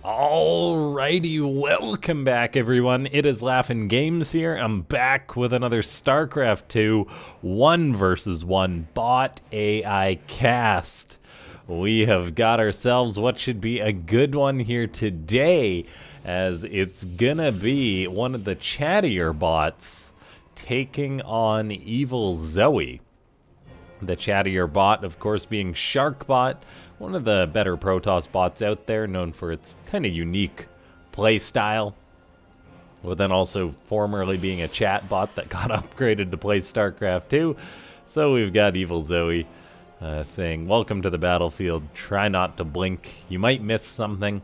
Alrighty, welcome back everyone. It is LaughNgamez here. I'm back with another Starcraft 2 1 versus 1 bot AI cast. We have got ourselves what should be a good one here today, as it's gonna be one of the chattier bots taking on EvilZoe. The chattier bot, of course, being SharkBot, one of the better Protoss bots out there, known for its kind of unique play style. But then also formerly being a chat bot that got upgraded to play StarCraft 2. So we've got EvilZoe saying, welcome to the battlefield, try not to blink, you might miss something.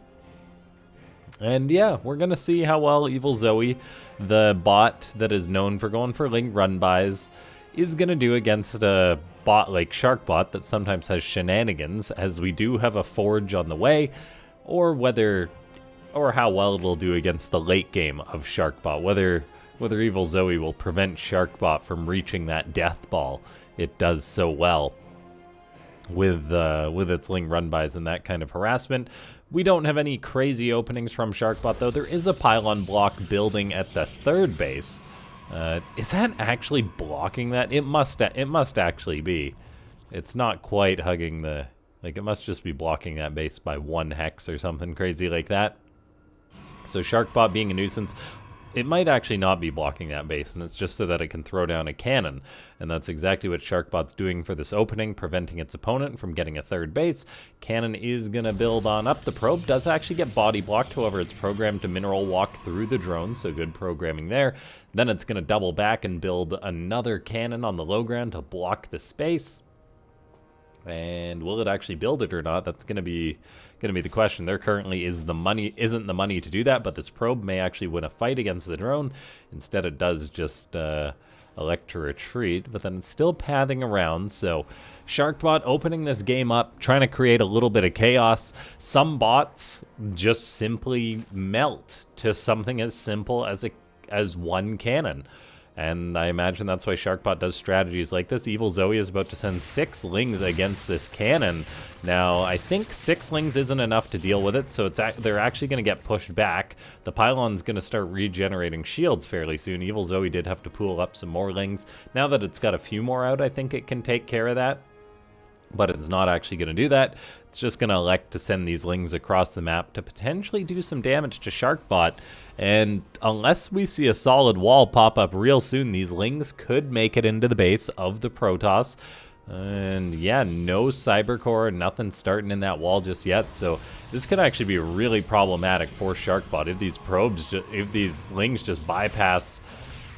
And yeah, we're going to see how well EvilZoe, the bot that is known for going for link run-bys, is going to do against a bot like SharkBot that sometimes has shenanigans, as we do have a forge on the way, or how well it'll do against the late game of SharkBot, whether EvilZoe will prevent SharkBot from reaching that death ball it does so well with its ling run-bys and that kind of harassment. We don't have any crazy openings from SharkBot, though. There is a pylon block building at the third base. Is that actually blocking that? It must actually be. It's not quite hugging the... Like, it must just be blocking that base by 1 hex or something crazy like that. So SharkBot being a nuisance, it might actually not be blocking that base, and it's just so that it can throw down a cannon. And that's exactly what SharkBot's doing for this opening, preventing its opponent from getting a third base. Cannon is going to build on up. The probe does actually get body blocked, however it's programmed to mineral walk through the drone, so good programming there. Then it's going to double back and build another cannon on the low ground to block the space. And will it actually build it or not? That's going to be the question. There currently isn't the money to do that, but this probe may actually win a fight against the drone. Instead, it does just elect to retreat, but then it's still pathing around. So SharkBot opening this game up, trying to create a little bit of chaos. Some bots just simply melt to something as simple as one cannon. And I imagine that's why SharkBot does strategies like this. EvilZoe is about to send 6 lings against this cannon. Now, I think 6 lings isn't enough to deal with it, so they're actually going to get pushed back. The pylon's going to start regenerating shields fairly soon. EvilZoe did have to pool up some more lings. Now that it's got a few more out, I think it can take care of that. But it's not actually going to do that. It's just going to elect to send these lings across the map to potentially do some damage to SharkBot. And unless we see a solid wall pop up real soon, these lings could make it into the base of the Protoss. And yeah, no Cybercore, nothing starting in that wall just yet. So this could actually be really problematic for SharkBot if these lings just bypass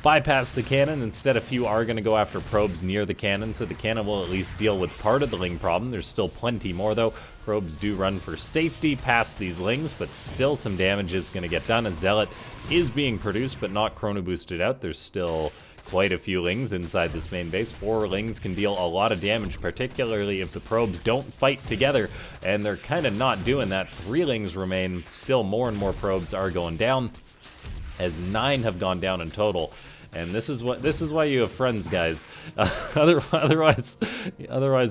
the cannon. Instead, a few are going to go after probes near the cannon, so the cannon will at least deal with part of the ling problem. There's still plenty more, though. Probes do run for safety past these lings, but still some damage is going to get done. A Zealot is being produced, but not chrono boosted out. There's still quite a few lings inside this main base. 4 lings can deal a lot of damage, particularly if the probes don't fight together, and they're kind of not doing that. 3 lings remain. Still more and more probes are going down, as 9 have gone down in total. And this is why you have friends, guys. Otherwise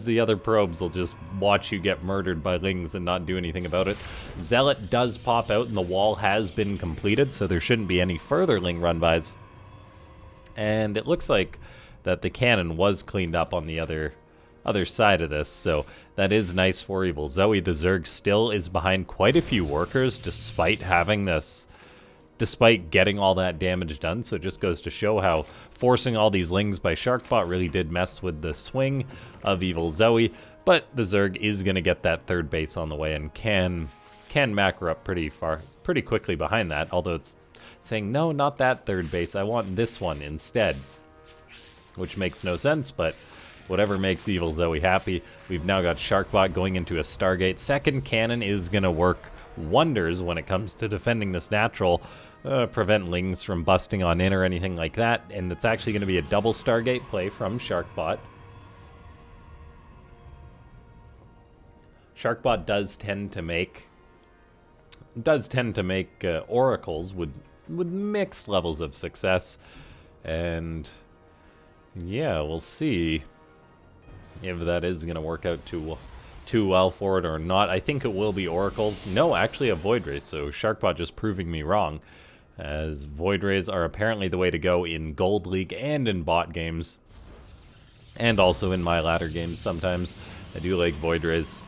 the other probes will just watch you get murdered by lings and not do anything about it. Zealot does pop out, and the wall has been completed, so there shouldn't be any further ling run-bys. And it looks like that the cannon was cleaned up on the other side of this, so that is nice for EvilZoe. The Zerg still is behind quite a few workers, despite getting all that damage done. So it just goes to show how forcing all these lings by SharkBot really did mess with the swing of EvilZoe. But the Zerg is going to get that third base on the way and can macro up pretty quickly behind that. Although it's saying, no, not that third base, I want this one instead. Which makes no sense, but whatever makes EvilZoe happy. We've now got SharkBot going into a Stargate. Second cannon is going to work wonders when it comes to defending this natural. Prevent lings from busting on in or anything like that, and it's actually going to be a double Stargate play from SharkBot. SharkBot does tend to make oracles with mixed levels of success, and yeah, we'll see if that is going to work out too too well for it or not. I think it will be Oracles. No, actually a Void Rays, so SharkBot just proving me wrong, as Void Rays are apparently the way to go in Gold League and in bot games, and also in my ladder games sometimes. I do like Void Rays.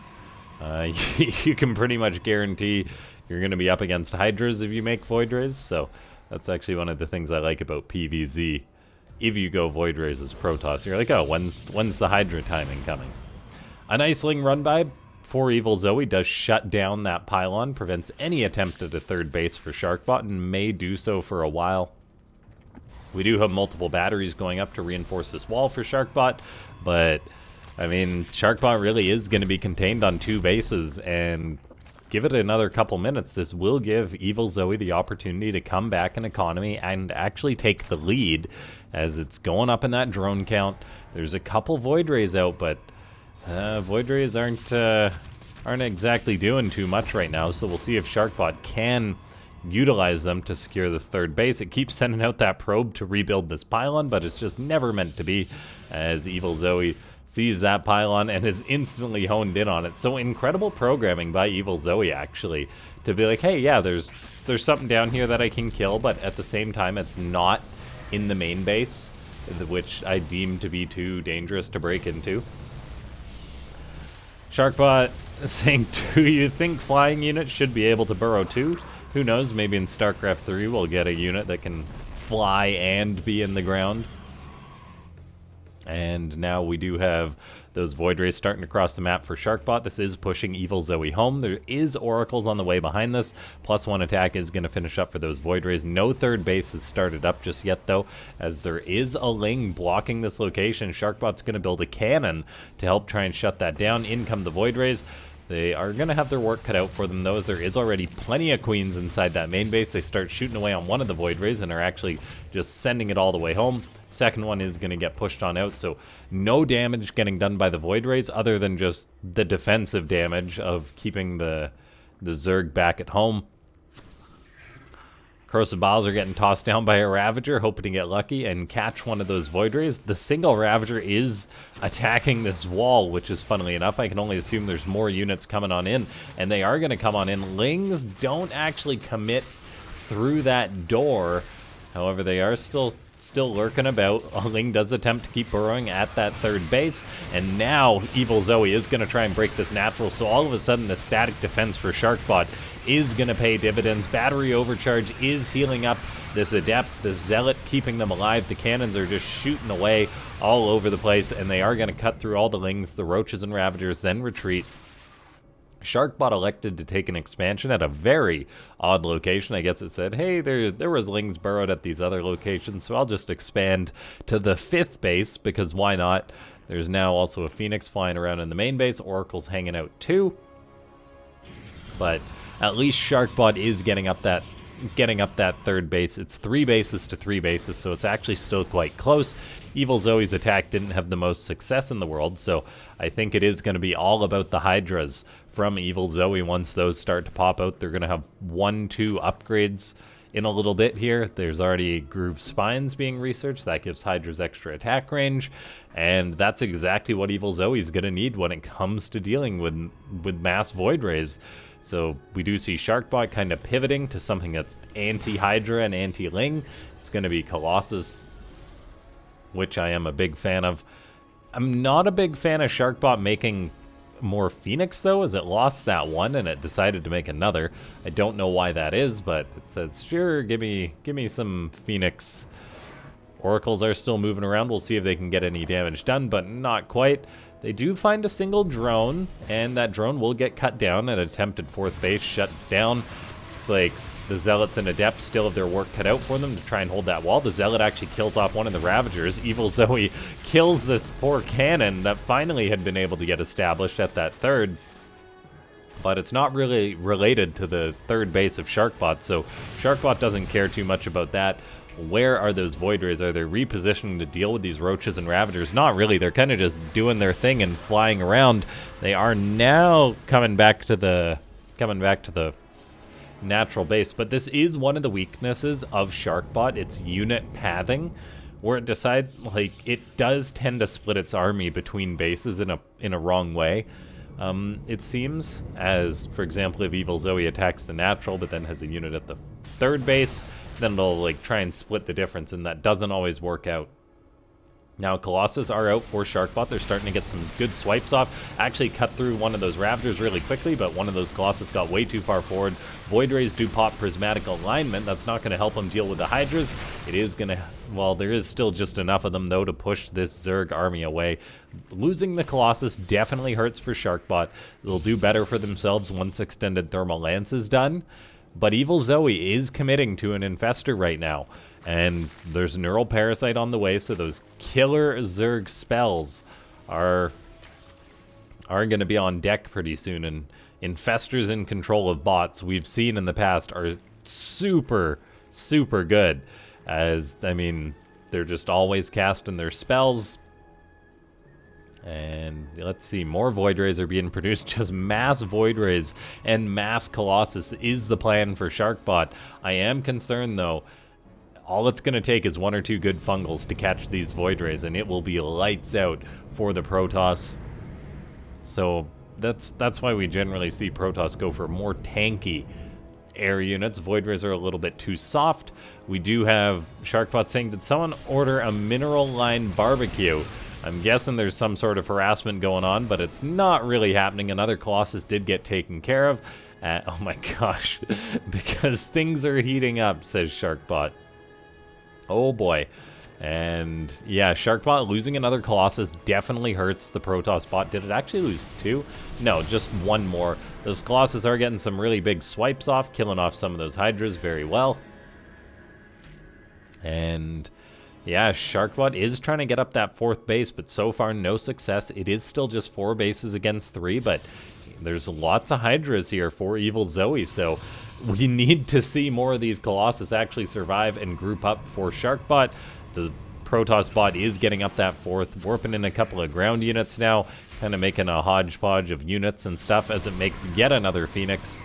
You can pretty much guarantee you're going to be up against Hydras if you make Void Rays, so that's actually one of the things I like about PvZ. If you go Void Rays as Protoss, you're like, oh, when's the Hydra timing coming? An Iceling run by for EvilZoe does shut down that pylon, prevents any attempt at a third base for SharkBot, and may do so for a while. We do have multiple batteries going up to reinforce this wall for SharkBot, but, I mean, SharkBot really is going to be contained on 2 bases, and give it another couple minutes, this will give EvilZoe the opportunity to come back in economy and actually take the lead, as it's going up in that drone count. There's a couple Void Rays out, but Void Rays aren't exactly doing too much right now, so we'll see if SharkBot can utilize them to secure this third base. It keeps sending out that probe to rebuild this pylon, but it's just never meant to be, as EvilZoe sees that pylon and is instantly honed in on it. So incredible programming by EvilZoe, actually, to be like, hey, yeah, there's something down here that I can kill, but at the same time, it's not in the main base, which I deem to be too dangerous to break into. SharkBot saying, do you think flying units should be able to burrow too? Who knows, maybe in Starcraft 3 we'll get a unit that can fly and be in the ground. And now we do have those Void Rays starting to cross the map for SharkBot. This is pushing EvilZoe home. There is Oracles on the way behind this. +1 attack is going to finish up for those Void Rays. No third base is started up just yet, though, as there is a Ling blocking this location. SharkBot's going to build a cannon to help try and shut that down. In come the Void Rays. They are going to have their work cut out for them, though, as there is already plenty of Queens inside that main base. They start shooting away on one of the Void Rays and are actually just sending it all the way home. Second one is going to get pushed on out, so no damage getting done by the Void Rays other than just the defensive damage of keeping the Zerg back at home. Corrosive Biles are getting tossed down by a Ravager, hoping to get lucky and catch one of those Void Rays. The single Ravager is attacking this wall, which is, funnily enough, I can only assume there's more units coming on in, and they are going to come on in. Lings don't actually commit through that door. However, they are still lurking about. Ling does attempt to keep burrowing at that third base, and now EvilZoe is going to try and break this natural, so all of a sudden the static defense for SharkBot is going to pay dividends. Battery overcharge is healing up this Adept, this Zealot, keeping them alive. The cannons are just shooting away all over the place, and they are going to cut through all the Lings, the Roaches and Ravagers, then retreat. SharkBot elected to take an expansion at a very odd location. I guess it said, hey, there was Lings burrowed at these other locations, so I'll just expand to the 5th base, because why not? There's now also a Phoenix flying around in the main base. Oracle's hanging out too. But at least SharkBot is getting up that third base. It's 3 bases to 3 bases, so it's actually still quite close. EvilZoe's attack didn't have the most success in the world, so I think it is going to be all about the Hydras from EvilZoe. Once those start to pop out, they're going to have 1-2 upgrades in a little bit here. There's already Groove Spines being researched. That gives Hydras extra attack range, and that's exactly what EvilZoe is going to need when it comes to dealing with mass Void Rays. So we do see SharkBot kind of pivoting to something that's anti-Hydra and anti-Ling. It's going to be Colossus, which I am a big fan of. I'm not a big fan of SharkBot making more Phoenix, though, as it lost that one and it decided to make another. I don't know why that is, but it says, sure, give me some Phoenix. Oracles are still moving around. We'll see if they can get any damage done, but not quite. They do find a single drone, and that drone will get cut down. An attempted 4th base shut down. Looks like the Zealots and Adepts still have their work cut out for them to try and hold that wall. The Zealot actually kills off one of the Ravagers. EvilZoe kills this poor cannon that finally had been able to get established at that third. But it's not really related to the third base of SharkBot, so SharkBot doesn't care too much about that. Where are those Void Rays? Are they repositioning to deal with these Roaches and Ravagers? Not really. They're kind of just doing their thing and flying around. They are now coming back to the natural base. But this is one of the weaknesses of SharkBot. It's unit pathing, where it decides, like, it does tend to split its army between bases in a wrong way. It seems, as, for example, if EvilZoe attacks the natural, but then has a unit at the third base, then it'll, like, try and split the difference, and that doesn't always work out. Now, Colossus are out for SharkBot. They're starting to get some good swipes off. Actually cut through one of those Raptors really quickly, but one of those Colossus got way too far forward. Void Rays do pop Prismatic Alignment. That's not going to help them deal with the Hydras. It is going to... Well, there is still just enough of them, though, to push this Zerg army away. Losing the Colossus definitely hurts for SharkBot. They'll do better for themselves once Extended Thermal Lance is done. But EvilZoe is committing to an Infestor right now. And there's Neural Parasite on the way, so those killer Zerg spells are going to be on deck pretty soon. And Infestors in control of bots, we've seen in the past, are super, super good. As, I mean, they're just always casting their spells. And let's see, more Void Rays are being produced. Just mass Void Rays and mass Colossus is the plan for SharkBot. I am concerned, though. All it's going to take is 1 or 2 good fungals to catch these Void Rays, and it will be lights out for the Protoss. So that's why we generally see Protoss go for more tanky air units. Void Rays are a little bit too soft. We do have SharkBot saying, did someone order a mineral line barbecue? I'm guessing there's some sort of harassment going on, but it's not really happening. Another Colossus did get taken care of. Oh my gosh, because things are heating up, says SharkBot. Oh boy. And yeah, SharkBot losing another Colossus definitely hurts the Protoss bot. Did it actually lose 2? No, just 1 more. Those Colossus are getting some really big swipes off, killing off some of those Hydras very well. And yeah, SharkBot is trying to get up that 4th base, but so far no success. It is still just 4 bases against 3, but there's lots of Hydras here for EvilZoe, so we need to see more of these Colossus actually survive and group up for SharkBot. The Protoss bot is getting up that 4th, warping in a couple of ground units now, kind of making a hodgepodge of units and stuff as it makes yet another Phoenix.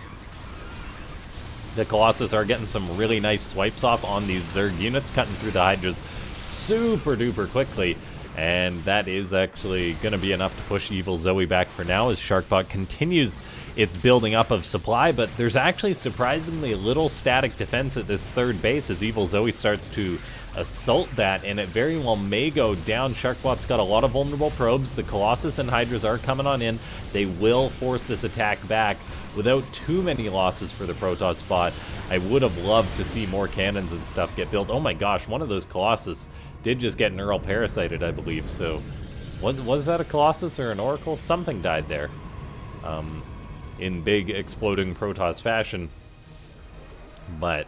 The Colossus are getting some really nice swipes off on these Zerg units, cutting through the Hydras super duper quickly. And that is actually going to be enough to push EvilZoe back for now as SharkBot continues its building up of supply, but there's actually surprisingly little static defense at this 3rd base as EvilZoe starts to assault that, and it very well may go down. SharkBot's got a lot of vulnerable probes. The Colossus and Hydras are coming on in. They will force this attack back without too many losses for the Protoss bot. I would have loved to see more cannons and stuff get built. Oh my gosh, one of those Colossus did just get Neural Parasited, I believe. So, was that a Colossus or an Oracle? Something died there. In big exploding Protoss fashion. But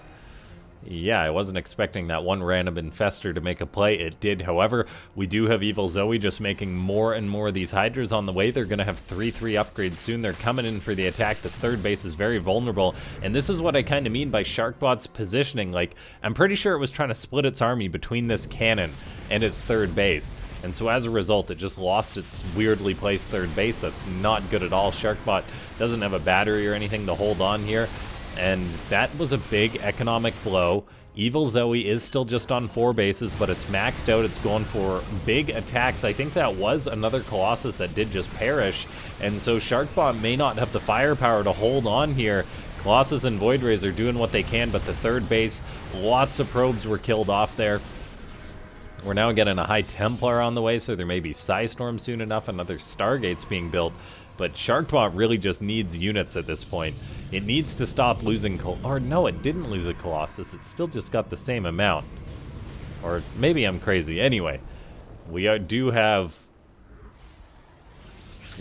yeah, I wasn't expecting that one random Infestor to make a play. It did, however. We do have EvilZoe just making more and more of these Hydras on the way. They're going to have 3/3 upgrades soon. They're coming in for the attack. This 3rd base is very vulnerable, and this is what I kind of mean by SharkBot's positioning. Like, I'm pretty sure it was trying to split its army between this cannon and its 3rd base. And so as a result, it just lost its weirdly placed 3rd base. That's not good at all. SharkBot doesn't have a battery or anything to hold on here. And that was a big economic blow. EvilZoe is still just on 4 bases, but it's maxed out. It's going for big attacks. I think that was another Colossus that did just perish. And so SharkBot may not have the firepower to hold on here. Colossus and Void Rays are doing what they can, but the 3rd base, lots of probes were killed off there. We're now getting a High Templar on the way, so there may be Psystorm soon enough. Another Stargate's being built. But SharkBot really just needs units at this point. It needs to stop losing or no, it didn't lose a Colossus. It still just got the same amount. Or maybe I'm crazy. Anyway, we do have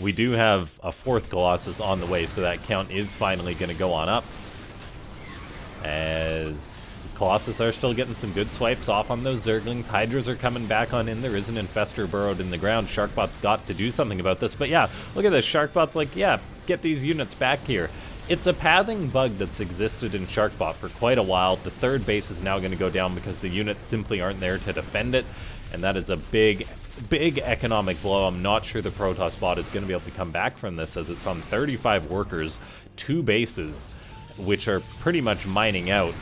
a 4th Colossus on the way, so that count is finally going to go on up. As Colossus are still getting some good swipes off on those Zerglings. Hydras are coming back on in. There is an Infestor burrowed in the ground. SharkBot's got to do something about this. But yeah, look at this. SharkBot's like, yeah, get these units back here. It's a pathing bug that's existed in SharkBot for quite a while. The 3rd base is now going to go down because the units simply aren't there to defend it. And that is a big, big economic blow. I'm not sure the Protoss bot is going to be able to come back from this, as it's on 35 workers, 2 bases, which are pretty much mining out.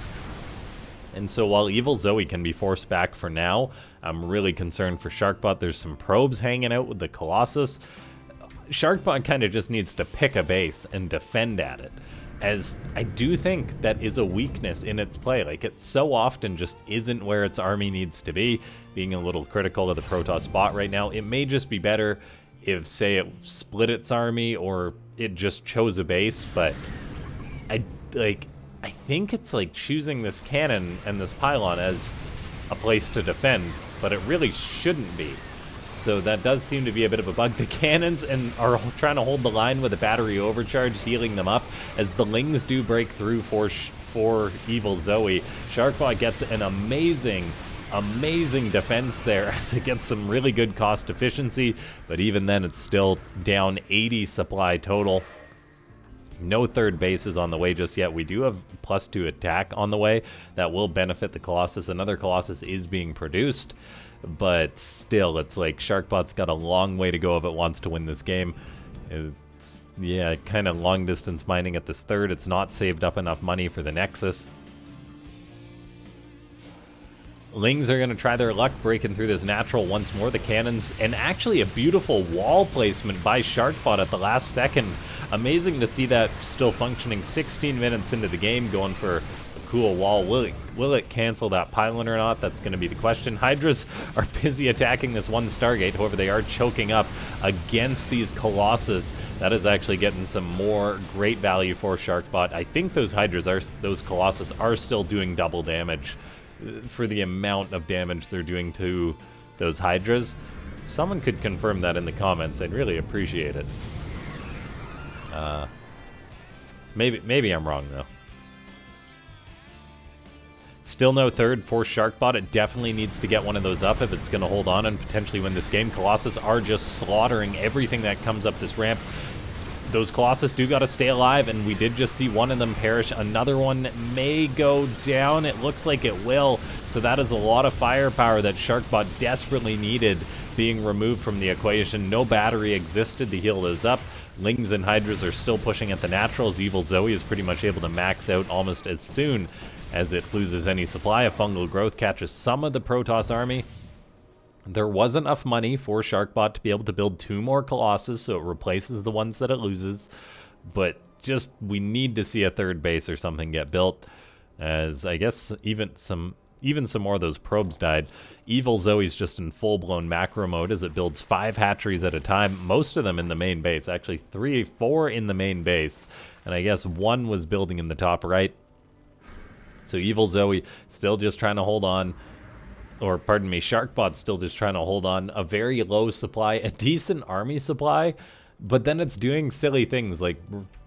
And so while EvilZoe can be forced back for now, I'm really concerned for SharkBot. There's some probes hanging out with the Colossus. SharkBot kind of just needs to pick a base and defend at it, as I do think that is a weakness in its play. Like, it so often just isn't where its army needs to be, being a little critical of the Protoss bot right now. It may just be better if, say, it split its army or it just chose a base, but I think it's like choosing this cannon and this pylon as a place to defend, but it really shouldn't be. So that does seem to be a bit of a bug. The cannons are trying to hold the line with a battery overcharge, healing them up, as the Lings do break through for EvilZoe. SharkBot gets an amazing defense there, as it gets some really good cost efficiency, but even then it's still down 80 supply total. No third base is on the way just yet. We do have +2 attack on the way that will benefit the Colossus. Another Colossus is being produced, but still, it's like SharkBot's got a long way to go if it wants to win this game. It's, yeah, kind of long distance mining at this third. It's not saved up enough money for the Nexus. Lings are going to try their luck breaking through this natural once more. The cannons, and actually a beautiful wall placement by SharkBot at the last second. Amazing to see that still functioning 16 minutes into the game, going for a cool wall. Will it cancel that pylon or not? That's going to be the question. Hydras are busy attacking this one Stargate. However, they are choking up against these Colossus. That is actually getting some more great value for SharkBot. I think those Colossus are still doing double damage for the amount of damage they're doing to those Hydras. Someone could confirm that in the comments. I'd really appreciate it. Maybe I'm wrong, though. Still no third for SharkBot. It definitely needs to get one of those up if it's going to hold on and potentially win this game. Colossus are just slaughtering everything that comes up this ramp. Those Colossus do got to stay alive, and we did just see one of them perish. Another one may go down. It looks like it will. So that is a lot of firepower that SharkBot desperately needed being removed from the equation. No battery existed to heal those up. Lings and Hydras are still pushing at the naturals. EvilZoe is pretty much able to max out almost as soon as it loses any supply. A fungal growth catches some of the Protoss army. There was enough money for SharkBot to be able to build 2 more Colossus, so it replaces the ones that it loses. But just, we need to see a third base or something get built, as I guess even some more of those probes died. EvilZoe's just in full-blown macro mode as it builds 5 hatcheries at a time, most of them in the main base. Actually, 4 in the main base, and I guess 1 was building in the top right. So EvilZoe still just trying to hold on. Or, pardon me, SharkBot's still just trying to hold on. A very low supply, a decent army supply, but then it's doing silly things like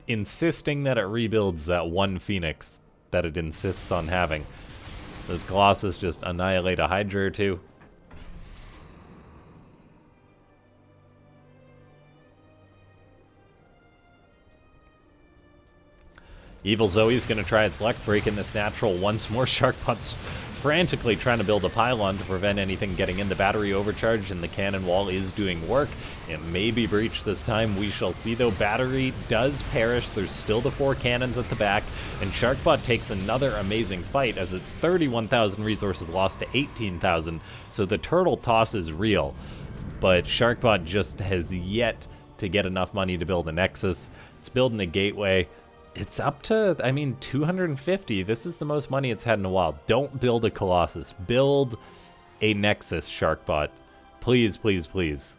insisting that it rebuilds that one Phoenix that it insists on having. Those Colossus just annihilate a Hydra or 2. EvilZoe's going to try its luck breaking this natural once more. SharkBot's frantically trying to build a pylon to prevent anything getting in. The battery overcharge and the cannon wall is doing work. It may be breached this time. We shall see, though. Battery does perish. There's still the 4 cannons at the back, and SharkBot takes another amazing fight as it's 31,000 resources lost to 18,000. So the turtle toss is real, but SharkBot just has yet to get enough money to build a Nexus. It's building a gateway. It's up to, I mean, 250. This is the most money it's had in a while. Don't build a Colossus. Build a Nexus, SharkBot. Please, please, please.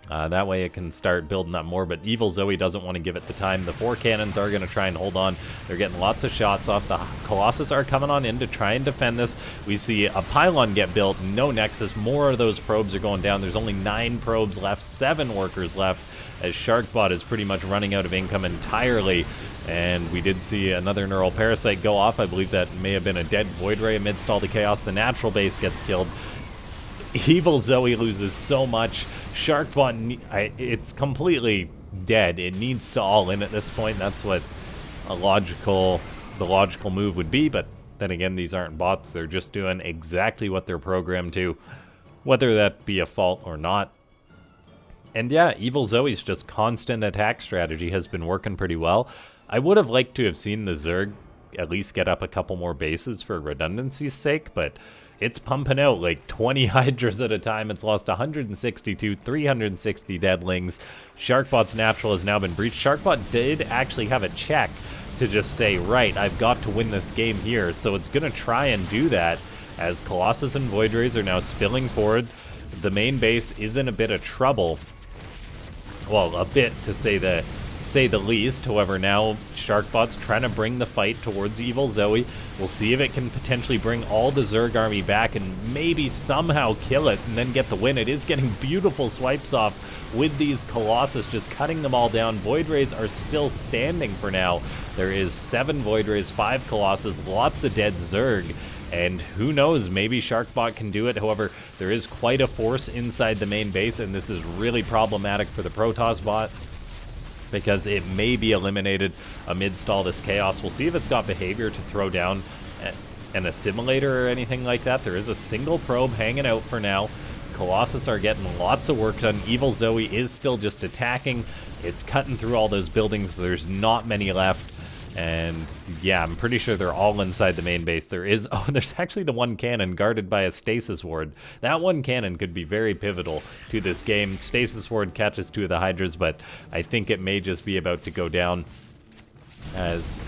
That way it can start building up more, but EvilZoe doesn't want to give it the time. The 4 cannons are going to try and hold on. They're getting lots of shots off. The Colossus are coming on in to try and defend this. We see a pylon get built, no Nexus. More of those probes are going down. There's only 9 probes left, 7 workers left, as SharkBot is pretty much running out of income entirely. And we did see another neural parasite go off. I believe that may have been a dead Void Ray amidst all the chaos. The natural base gets killed. EvilZoe loses so much. SharkBot, it's completely dead. It needs to all in at this point. That's what the logical move would be. But then again, these aren't bots. They're just doing exactly what they're programmed to, whether that be a fault or not. And yeah, EvilZoe's just constant attack strategy has been working pretty well. I would have liked to have seen the Zerg at least get up a couple more bases for redundancy's sake, but it's pumping out like 20 Hydras at a time. It's lost 162, 360 deadlings. SharkBot's natural has now been breached. SharkBot did actually have a check to just say, right, I've got to win this game here. So it's going to try and do that as Colossus and Void Rays are now spilling forward. The main base is in a bit of trouble. Well, a bit to say the least. However, now SharkBot's trying to bring the fight towards EvilZoe. We'll see if it can potentially bring all the Zerg army back and maybe somehow kill it and then get the win. It is getting beautiful swipes off with these Colossus, just cutting them all down. Void Rays are still standing for now. There is 7 Void Rays, 5 Colossus, lots of dead Zerg. And who knows, maybe SharkBot can do it. However, there is quite a force inside the main base, and this is really problematic for the Protoss bot, because it may be eliminated amidst all this chaos. We'll see if it's got behavior to throw down an assimilator or anything like that. There is a single probe hanging out for now. Colossus are getting lots of work done. EvilZoe is still just attacking. It's cutting through all those buildings. There's not many left. And yeah, I'm pretty sure they're all inside the main base. There's actually the one cannon guarded by a stasis ward. That one cannon could be very pivotal to this game. Stasis ward catches 2 of the Hydras, but I think it may just be about to go down, as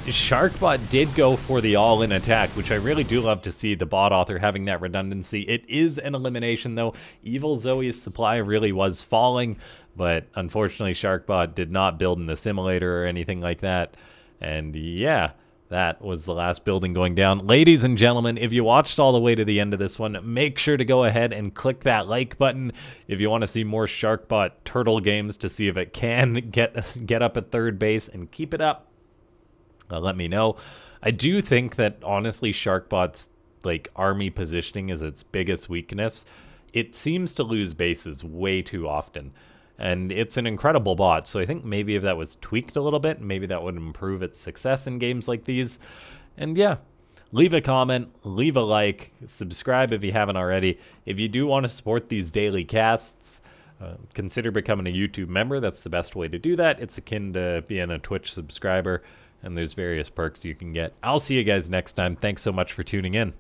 SharkBot did go for the all-in attack, which I really do love to see, the bot author having that redundancy. It is an elimination, though. EvilZoe's supply really was falling, but unfortunately SharkBot did not build an assimilator or anything like that. And yeah, that was the last building going down. Ladies and gentlemen, if you watched all the way to the end of this one, make sure to go ahead and click that like button if you want to see more SharkBot turtle games to see if it can get up at third base and keep it up. Let me know. I do think that, honestly, SharkBot's like army positioning is its biggest weakness. It seems to lose bases way too often. And it's an incredible bot, so I think maybe if that was tweaked a little bit, maybe that would improve its success in games like these. And yeah, leave a comment, leave a like, subscribe if you haven't already. If you do want to support these daily casts, consider becoming a YouTube member. That's the best way to do that. It's akin to being a Twitch subscriber, and there's various perks you can get. I'll see you guys next time. Thanks so much for tuning in.